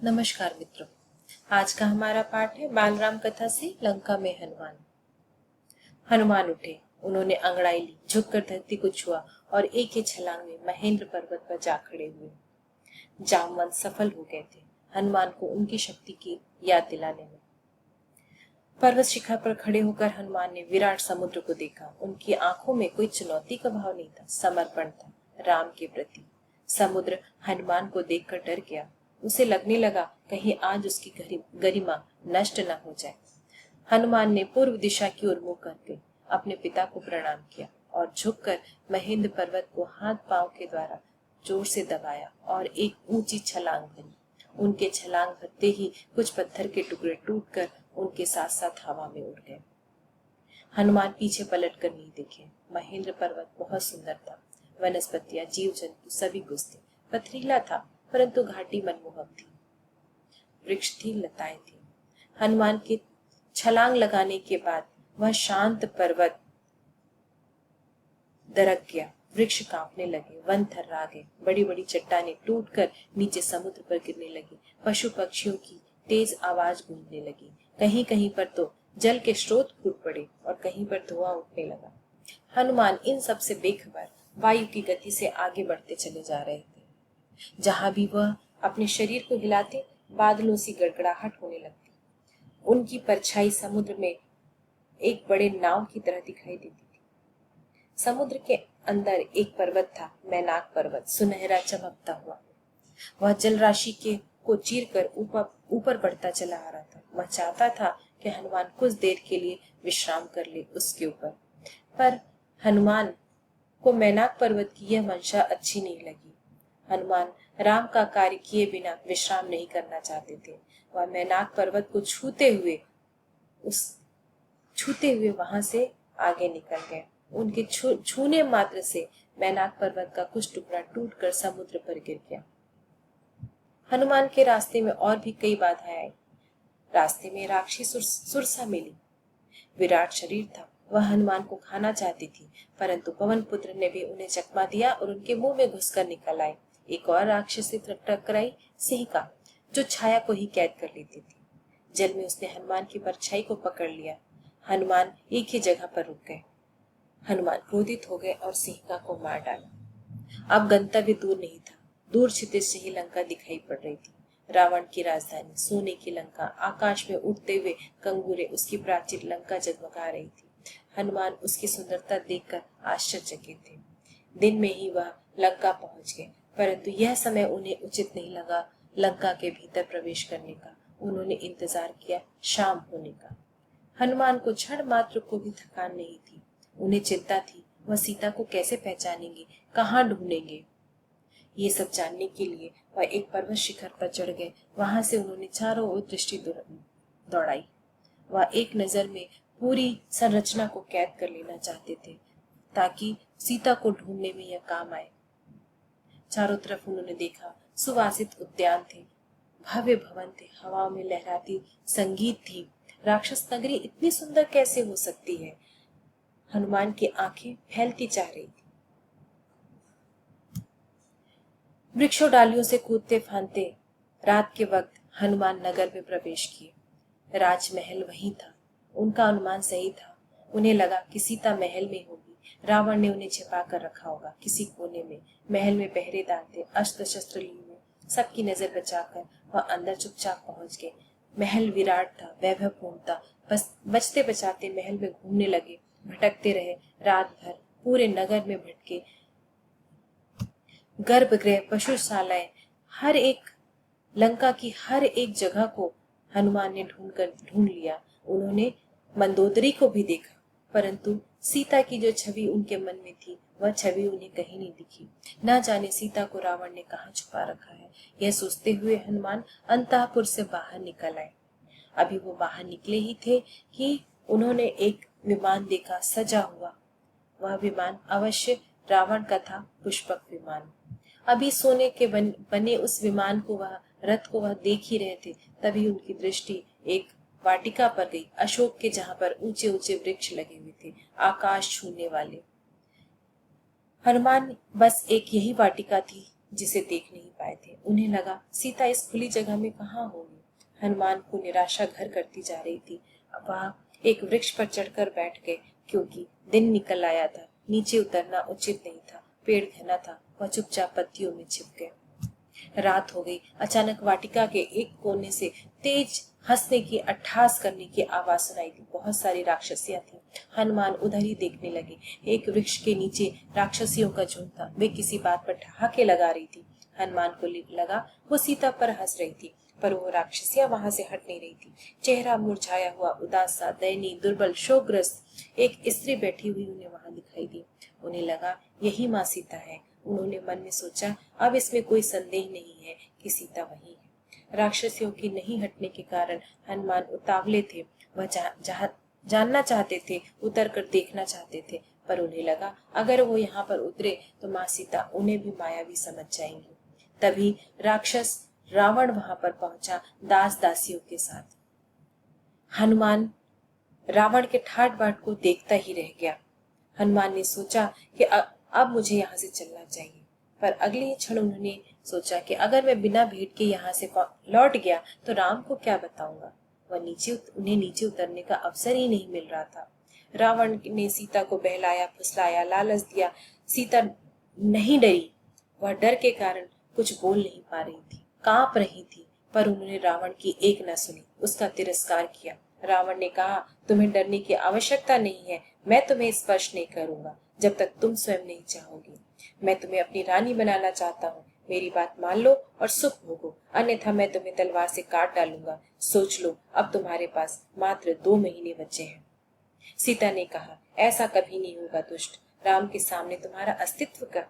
नमस्कार मित्रों। आज का हमारा पाठ है बालराम कथा से लंका में हनुमान। हनुमान उठे, उन्होंने अंगड़ाई ली, झुककर धरती को छुआ और एक ही छलांग में महेंद्र पर्वत पर जा खड़े हुए। जामवंत सफल हो गए थे हनुमान को उनकी शक्ति की याद दिलाने में। पर्वत शिखर पर खड़े होकर हनुमान ने विराट समुद्र को देखा। उनकी आंखों में कोई चुनौती का भाव नहीं था, समर्पण था राम के प्रति। समुद्र हनुमान को देखकर डर गया। उसे लगने लगा कहीं आज उसकी गरिमा नष्ट न हो जाए। हनुमान ने पूर्व दिशा की ओर मुंह करके अपने पिता को प्रणाम किया और झुककर महेंद्र पर्वत को हाथ पांव के द्वारा जोर से दबाया और एक ऊंची छलांग भरी। उनके छलांग भरते ही कुछ पत्थर के टुकड़े टूटकर उनके साथ साथ हवा में उड़ गए। हनुमान पीछे पलट कर नहीं देखे। महेंद्र पर्वत बहुत सुंदर था। वनस्पतियां, जीव जंतु सभी कुछ थे। पथरीला था परंतु घाटी मनमोहक थी। वृक्ष थी, लताएं थी। हनुमान के छलांग लगाने के बाद वह शांत पर्वत दरक गया। वृक्ष कांपने लगे, वन थर्रा गए, बड़ी बड़ी चट्टानें टूटकर नीचे समुद्र पर गिरने लगी। पशु पक्षियों की तेज आवाज गूंजने लगी। कहीं कहीं पर तो जल के स्रोत फूट पड़े और कहीं पर धुआं उठने लगा। हनुमान इन सब से बेखबर वायु की गति से आगे बढ़ते चले जा रहे थे। जहां भी वह अपने शरीर को हिलाते, बादलों सी गड़गड़ाहट होने लगती। उनकी परछाई समुद्र में एक बड़े नाव की तरह दिखाई देती थी। समुद्र के अंदर एक पर्वत था, मैनाक पर्वत, सुनहरा चमकता हुआ। वह जल राशि के को चीर कर ऊपर बढ़ता चला आ रहा था। वह चाहता था कि हनुमान कुछ देर के लिए विश्राम कर ले उसके ऊपर, पर हनुमान को मैनाक पर्वत की यह मंशा अच्छी नहीं लगी। हनुमान राम का कार्य किए बिना विश्राम नहीं करना चाहते थे। वह मैनाक पर्वत को छूते हुए वहां से आगे निकल गए। उनके छूने मात्र से मैनाक पर्वत का कुछ टुकड़ा टूटकर समुद्र पर गिर गया। हनुमान के रास्ते में और भी कई बाधाएं आई। रास्ते में राक्षसी सुरसा मिली। विराट शरीर था, वह हनुमान को खाना चाहती थी, परंतु पवन पुत्र ने भी उन्हें चकमा दिया और उनके मुंह में घुसकर निकल आए। एक और राक्षसी टकराई, सिंह का, जो छाया को ही कैद कर लेती थी। जल में उसने हनुमान की परछाई को पकड़ लिया। हनुमान एक ही जगह पर रुक गए। हनुमान क्रोधित हो गए और सिंह को मार डाला। अब गंतव्य दूर नहीं था। दूर क्षितिज से ही लंका दिखाई पड़ रही थी। रावण की राजधानी, सोने की लंका, आकाश में उड़ते हुए कंगूरे उसकी प्राचीर लंका जगमगा रही थी। हनुमान उसकी सुंदरता देखकर आश्चर्यचकित थे। दिन में ही वह लंका पहुंच गए, परंतु यह समय उन्हें उचित नहीं लगा लंका के भीतर प्रवेश करने का। उन्होंने इंतजार किया शाम होने का। हनुमान को क्षण मात्र को भी थकान नहीं थी। उन्हें चिंता थी वह सीता को कैसे पहचानेंगे, कहाँ ढूंढेंगे। ये सब जानने के लिए वह एक पर्वत शिखर पर चढ़ गए। वहां से उन्होंने चारों ओर दृष्टि दौड़ाई। वह एक नजर में पूरी संरचना को कैद कर लेना चाहते थे ताकि सीता को ढूंढने में यह काम आए। चारों तरफ उन्होंने देखा, सुवासित उद्यान थे, भव्य भवन थे, हवाओं में लहराती संगीत थी। राक्षस नगरी इतनी सुंदर कैसे हो सकती है? हनुमान की आंखें फैलती चाह रही थी। वृक्षों डालियों से कूदते फांदते रात के वक्त हनुमान नगर में प्रवेश किए। राजमहल वहीं था। उनका अनुमान सही था। उन्हें लगा कि सीता महल में होगी। रावण ने उन्हें छिपा कर रखा होगा किसी कोने में। महल में पहरेदार थे, अस्त्र शस्त्र लिए हुए। सबकी नजर बचाकर वह अंदर चुपचाप पहुंच गए। महल विराट था, वैभवपूर्ण था। बस बचते बचाते महल में घूमने लगे, भटकते रहे। रात भर पूरे नगर में भटके। गर्भगृह, पशुशालाएं, हर एक लंका की हर एक जगह को हनुमान ने ढूंढ लिया। उन्होंने मंदोदरी को भी देखा, परंतु सीता की जो छवि उनके मन में थी वह छवि उन्हें कहीं नहीं दिखी। न जाने सीता को रावण ने कहाँ छुपा रखा है। यह सोचते हुए हनुमान अंतःपुर से बाहर निकल आए। अभी वो बाहर निकले ही थे कि उन्होंने एक विमान देखा, सजा हुआ। वह विमान अवश्य रावण का था, पुष्पक विमान। अभी सोने के बने उस विमान को, वह रथ को वह देख ही रहे थे, तभी उनकी दृष्टि एक वाटिका पर गई, अशोक के, जहां पर ऊंचे ऊंचे वृक्ष लगे हुए थे, आकाश छूने वाले। हनुमान बस एक यही वाटिका थी जिसे देख नहीं पाए थे। उन्हें लगा सीता इस खुली जगह में कहाँ होगी। हनुमान को निराशा घर करती जा रही थी। अब वह एक वृक्ष पर चढ़कर बैठ गए, क्योंकि दिन निकल आया था। नीचे उतरना उचित नहीं था, पेड़ घना था। वह चुपचाप पत्तियों में छिप गए। रात हो गई। अचानक वाटिका के एक कोने से तेज हंसने की, अट्टहास करने की आवाज सुनाई दी। बहुत सारी राक्षसियां थीं। हनुमान उधर ही देखने लगे। एक वृक्ष के नीचे राक्षसियों का झुंड था। वे किसी बात पर ठहाके लगा रही थी। हनुमान को लगा वो सीता पर हंस रही थी, पर वो राक्षसियां वहां से हट नहीं रही थी। चेहरा मुरझाया हुआ, उदास सा, दयनीय, दुर्बल, शोकग्रस्त एक स्त्री बैठी हुई उन्हें वहां दिखाई दी। उन्हें लगा यही माँ सीता है। उन्होंने मन में सोचा, अब इसमें कोई संदेह नहीं है कि सीता वही है। राक्षसियों के नहीं हटने के कारण हनुमान उतावले थे। वह जानना चाहते थे, उतर कर देखना चाहते थे, पर उन्हें लगा अगर वो यहाँ पर उतरे तो माँ सीता उन्हें भी मायावी समझ जाएंगी। तभी राक्षस रावण वहां पर पहुंचा, दास दासियों के साथ। हनुमान रावण के ठाट बाट को देखता ही रह गया। हनुमान ने सोचा कि अब मुझे यहाँ से चलना चाहिए, पर अगले ही क्षण उन्होंने सोचा कि अगर मैं बिना भेंट के यहाँ से लौट गया तो राम को क्या बताऊंगा। उन्हें नीचे उतरने का अवसर ही नहीं मिल रहा था। रावण ने सीता को बहलाया, फुसलाया, लालच दिया। सीता नहीं डरी। वह डर के कारण कुछ बोल नहीं पा रही थी, कांप रही थी, पर उन्होंने रावण की एक न सुनी, उसका तिरस्कार किया। रावण ने कहा, तुम्हें डरने की आवश्यकता नहीं है। मैं तुम्हें स्पर्श नहीं करूंगा जब तक तुम स्वयं नहीं चाहोगी। मैं तुम्हें अपनी रानी बनाना चाहता हूँ। मेरी बात मान लो और सुख भोगो, अन्यथा मैं तुम्हें तलवार से काट डालूंगा। सोच लो, अब तुम्हारे पास मात्र 2 महीने बचे हैं। सीता ने कहा, ऐसा कभी नहीं होगा दुष्ट। राम के सामने तुम्हारा अस्तित्व का।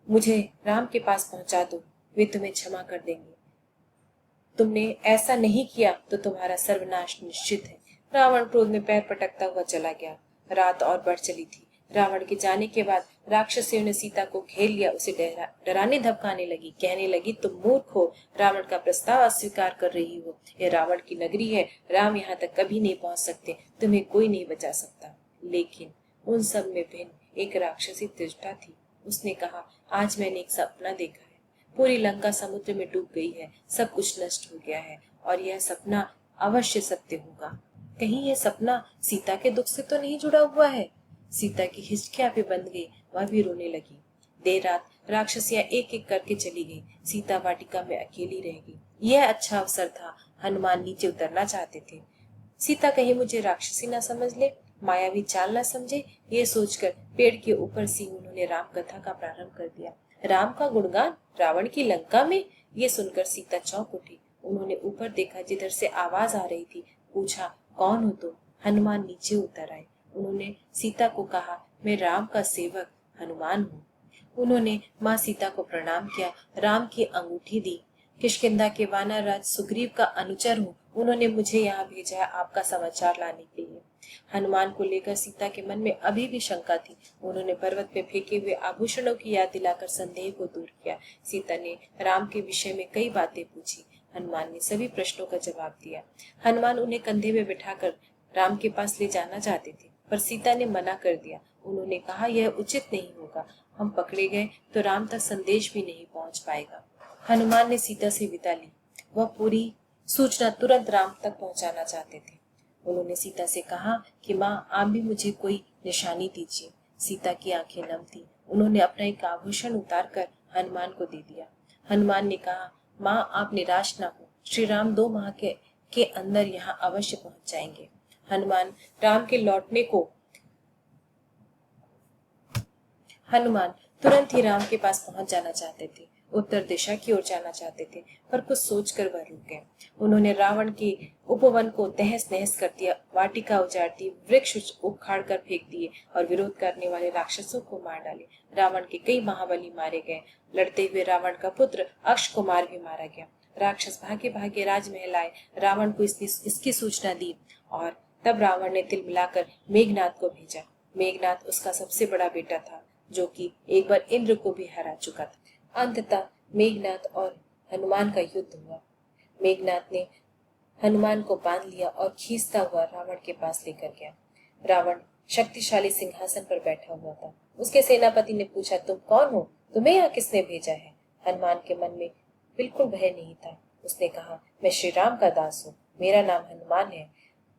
मुझे राम के पास पहुंचा दो, वे तुम्हें क्षमा कर देंगे। तुमने ऐसा नहीं किया तो तुम्हारा सर्वनाश निश्चित है। रावण क्रोध में पैर पटकता हुआ चला गया। रात और बढ़ चली थी। रावण के जाने के बाद राक्षसियों ने सीता को घेर लिया, उसे डराने धमकाने लगी, कहने लगी, तुम मूर्ख हो, रावण का प्रस्ताव अस्वीकार कर रही हो। यह रावण की नगरी है, राम यहाँ तक कभी नहीं पहुंच सकते, तुम्हें कोई नहीं बचा सकता। लेकिन उन सब में भिन्न एक राक्षसी त्रिजटा थी। उसने कहा, आज मैंने एक सपना देखा है। पूरी लंका समुद्र में डूब गई है, सब कुछ नष्ट हो गया है, और यह सपना अवश्य सत्य होगा। कहीं यह सपना सीता के दुख से तो नहीं जुड़ा हुआ है। सीता की हिचकियां भी बंध गई, वह भी रोने लगी। देर रात राक्षसियां एक एक करके चली गई। सीता वाटिका में अकेली रह गई। यह अच्छा अवसर था। हनुमान नीचे उतरना चाहते थे। सीता कहीं मुझे राक्षसी ना समझ ले, मायावी चाल ना समझे, ये सोचकर पेड़ के ऊपर से उन्होंने राम कथा का प्रारंभ कर दिया। राम का गुणगान रावण की लंका में। ये सुनकर सीता चौंक उठी। उन्होंने ऊपर देखा, जिधर से आवाज आ रही थी। पूछा, कौन हो तुम? हनुमान नीचे उतर आए। उन्होंने सीता को कहा, मैं राम का सेवक हनुमान हूँ। उन्होंने माँ सीता को प्रणाम किया, राम की अंगूठी दी। किष्किंधा के वानर राज सुग्रीव का अनुचर हूँ। उन्होंने मुझे यहाँ भेजा है आपका समाचार लाने के लिए। हनुमान को लेकर सीता के मन में अभी भी शंका थी। उन्होंने पर्वत पे फेंके हुए आभूषणों की याद दिलाकर संदेह को दूर किया। सीता ने राम के विषय में कई बातें पूछी। हनुमान ने सभी प्रश्नों का जवाब दिया। हनुमान उन्हें कंधे में बिठाकर राम के पास ले जाना चाहते थे, पर सीता ने मना कर दिया। उन्होंने कहा, यह उचित नहीं होगा। हम पकड़े गए तो राम तक संदेश भी नहीं पहुंच पाएगा। हनुमान ने सीता से विदा ली। वह पूरी सूचना तुरंत राम तक पहुंचाना चाहते थे। उन्होंने सीता से कहा कि माँ, आप भी मुझे कोई निशानी दीजिए। सीता की आंखें नम थी। उन्होंने अपना एक आभूषण उतार कर हनुमान को दे दिया। हनुमान ने कहा, माँ, आप निराश ना हो। श्री राम 2 माह के अंदर यहाँ अवश्य पहुंच जाएंगे। हनुमान तुरंत ही राम के पास पहुंच जाना चाहते थे। उत्तर दिशा की ओर जाना चाहते थे, पर कुछ सोचकर वह रुक गए। उन्होंने रावण के उपवन को तहस नहस कर दिया, वाटिका उजाड़ दी, वृक्ष उखाड़ कर फेंक दिए और विरोध करने वाले राक्षसों को मार डाले। रावण के कई महाबली मारे गए। लड़ते हुए रावण का पुत्र अक्ष कुमार भी मारा गया। राक्षस भागे भागे राजमहल आए। रावण को इसकी सूचना दी, और तब रावण ने तिल मिलाकर मेघनाद को भेजा। मेघनाद उसका सबसे बड़ा बेटा था, जो कि एक बार इंद्र को भी हरा चुका था। अंततः मेघनाद और हनुमान का युद्ध हुआ। मेघनाद ने हनुमान को बांध लिया और खींचता हुआ रावण के पास लेकर गया। रावण शक्तिशाली सिंहासन पर बैठा हुआ था। उसके सेनापति ने पूछा, तुम कौन हो? तुम्हें यहाँ किसने भेजा है? हनुमान के मन में बिल्कुल भय नहीं था। उसने कहा, मैं श्री राम का दास हूँ, मेरा नाम हनुमान है।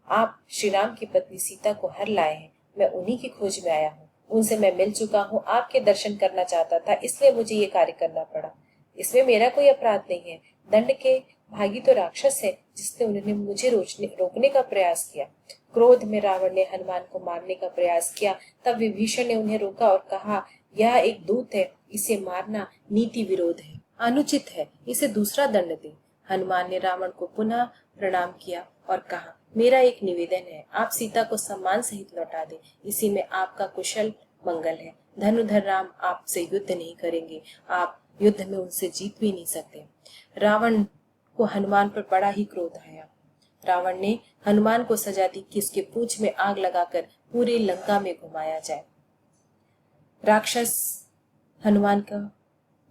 आप श्री राम की पत्नी सीता को हर लाए हैं, मैं उन्हीं की खोज में आया हूँ। उनसे मैं मिल चुका हूँ, आपके दर्शन करना चाहता था, इसलिए मुझे ये कार्य करना पड़ा। इसमें मेरा कोई अपराध नहीं है। दंड के भागी तो राक्षस है, जिसने उन्हें मुझे रोकने का प्रयास किया। क्रोध में रावण ने हनुमान को मारने का प्रयास किया। तब विभीषण ने उन्हें रोका और कहा, यह एक दूत है, इसे मारना नीति विरोध है, अनुचित है, इसे दूसरा दंड दे। हनुमान ने रावण को पुनः प्रणाम किया और कहा, मेरा एक निवेदन है, आप सीता को सम्मान सहित लौटा दें, इसी में आपका कुशल मंगल है। धनुधर राम आपसे युद्ध नहीं करेंगे, आप युद्ध में उनसे जीत भी नहीं सकते। रावण को हनुमान पर बड़ा ही क्रोध आया। रावण ने हनुमान को सजा दी कि उसके पूंछ में आग लगाकर पूरी लंका में घुमाया जाए। राक्षस हनुमान का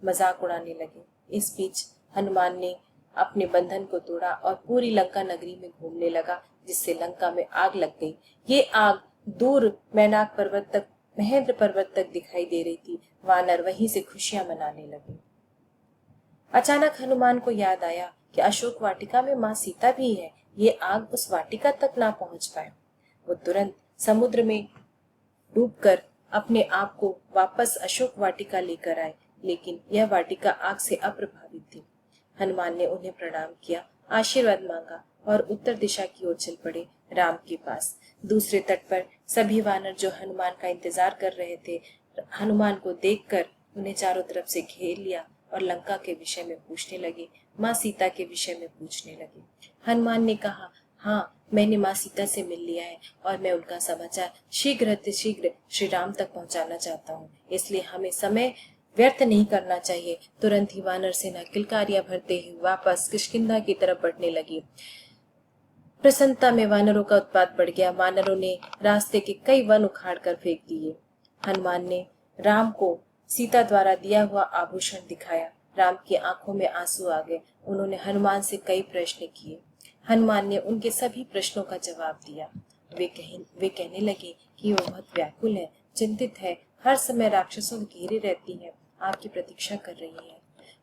मजाक उड़ाने लगे। इस बीच हनुमान ने अपने बंधन को तोड़ा और पूरी लंका नगरी में घूमने लगा, जिससे लंका में आग लग गई। ये आग दूर मैनाक पर्वत तक, महेंद्र पर्वत तक दिखाई दे रही थी। वानर वहीं से खुशियां मनाने लगे। अचानक हनुमान को याद आया कि अशोक वाटिका में माँ सीता भी है, ये आग उस वाटिका तक ना पहुंच पाए। वो तुरंत समुद्र में डूबकर अपने आप को वापस अशोक वाटिका लेकर आए, लेकिन यह वाटिका आग से अप्रभावित थी। हनुमान ने उन्हें प्रणाम किया, आशीर्वाद मांगा और उत्तर दिशा की ओर चल पड़े, राम के पास। दूसरे तट पर सभी वानर जो हनुमान का इंतजार कर रहे थे, हनुमान को देखकर उन्हें चारों तरफ से घेर लिया और लंका के विषय में पूछने लगे, माँ सीता के विषय में पूछने लगे। हनुमान ने कहा, हाँ, मैंने माँ सीता से मिल लिया है और मैं उनका समाचार शीघ्र श्री राम तक पहुंचाना चाहता हूँ, इसलिए हमें समय व्यर्थ नहीं करना चाहिए। तुरंत ही वानर सेना किलकारियां भरते हुए वापस किष्किंधा की तरफ बढ़ने लगी। प्रसन्नता में वानरों का उत्पात बढ़ गया। वानरों ने रास्ते के कई वन उखाड़ कर फेंक दिए। हनुमान ने राम को सीता द्वारा दिया हुआ आभूषण दिखाया। राम की आंखों में आंसू आ गए। उन्होंने हनुमान से कई प्रश्न किए। हनुमान ने उनके सभी प्रश्नों का जवाब दिया। वे कहने लगे कि वो बहुत व्याकुल है, चिंतित है, हर समय राक्षसों घेरे रहती है, आपकी प्रतीक्षा कर रही है।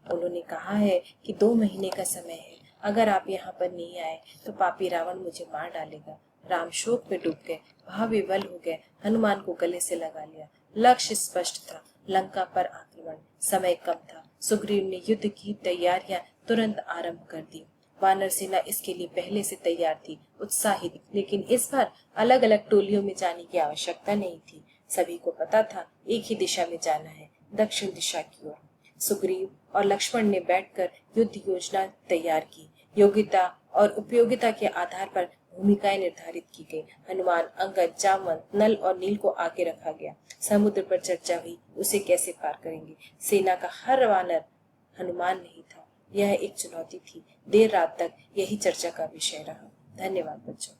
उन्होंने कहा है कि 2 महीने का समय है, अगर आप यहाँ पर नहीं आए तो पापी रावण मुझे मार डालेगा। राम शोक में डूब गए, भाव विवल हो गए, हनुमान को गले से लगा लिया। लक्ष्य स्पष्ट था, लंका पर आक्रमण। समय कम था। सुग्रीव ने युद्ध की तैयारियां तुरंत आरंभ कर दी। वानर सेना इसके लिए पहले से तैयार थी, उत्साहित, लेकिन इस बार अलग अलग टोलियों में जाने की आवश्यकता नहीं थी। सभी को पता था एक ही दिशा में जाना है, दक्षिण दिशा की ओर। सुग्रीव और लक्ष्मण ने बैठकर युद्ध योजना तैयार की। योग्यता और उपयोगिता के आधार पर भूमिकाएं निर्धारित की गई। हनुमान, अंगद, जामवंत, नल और नील को आगे रखा गया। समुद्र पर चर्चा हुई, उसे कैसे पार करेंगे। सेना का हर वानर हनुमान नहीं था। यह एक चुनौती थी। देर रात तक यही चर्चा का विषय रहा। धन्यवाद बच्चों।